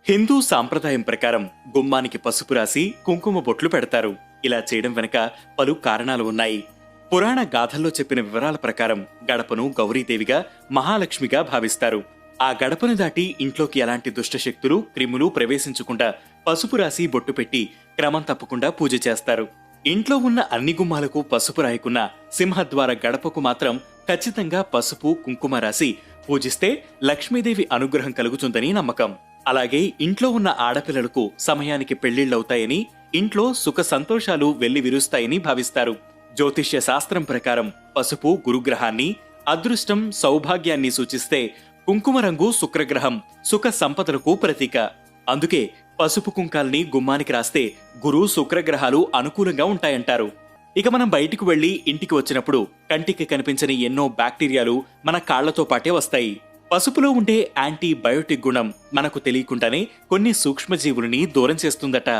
హిందూ సాంప్రదాయం ప్రకారం గుమ్మానికి పసుపు రాసి కుంకుమ బొట్లు పెడతారు. ఇలా చేయడం వెనక పలు కారణాలు ఉన్నాయి. పురాణ గాథల్లో చెప్పిన వివరాల ప్రకారం గడపను గౌరీదేవిగా, మహాలక్ష్మిగా భావిస్తారు. ఆ గడపను దాటి ఇంట్లోకి ఎలాంటి దుష్టశక్తులు, క్రిములు ప్రవేశించకుండా పసుపు రాసి బొట్టు పెట్టి క్రమం తప్పకుండా పూజ చేస్తారు. ఇంట్లో ఉన్న అన్ని గుమ్మాలకు పసుపు రాయకున్న సింహద్వార గడపకు మాత్రం ఖచ్చితంగా పసుపు, కుంకుమ రాసి పూజిస్తే లక్ష్మీదేవి అనుగ్రహం కలుగుతుందని నమ్మకం. అలాగే ఇంట్లో ఉన్న ఆడపిల్లలకు సమయానికి పెళ్లిళ్లవుతాయని, ఇంట్లో సుఖ సంతోషాలు వెళ్లి విరుస్తాయని భావిస్తారు. జ్యోతిష్య శాస్త్రం ప్రకారం పసుపు గురుగ్రహాన్ని, అదృష్టం, సౌభాగ్యాన్ని సూచిస్తే కుంకుమ రంగు శుక్రగ్రహం, సుఖ సంపదలకు ప్రతీక. అందుకే పసుపు కుంకాల్ని గుమ్మానికి రాస్తే గురు, శుక్రగ్రహాలు అనుకూలంగా ఉంటాయంటారు. ఇక మనం బయటికి వెళ్లి ఇంటికి వచ్చినప్పుడు కంటికి కనిపించని ఎన్నో బ్యాక్టీరియాలు మన కాళ్లతో పాటే వస్తాయి. పసుపులో ఉండే యాంటీబయోటిక్ గుణం మనకు తెలియకుండానే కొన్ని సూక్ష్మజీవులని దూరం చేస్తుందట.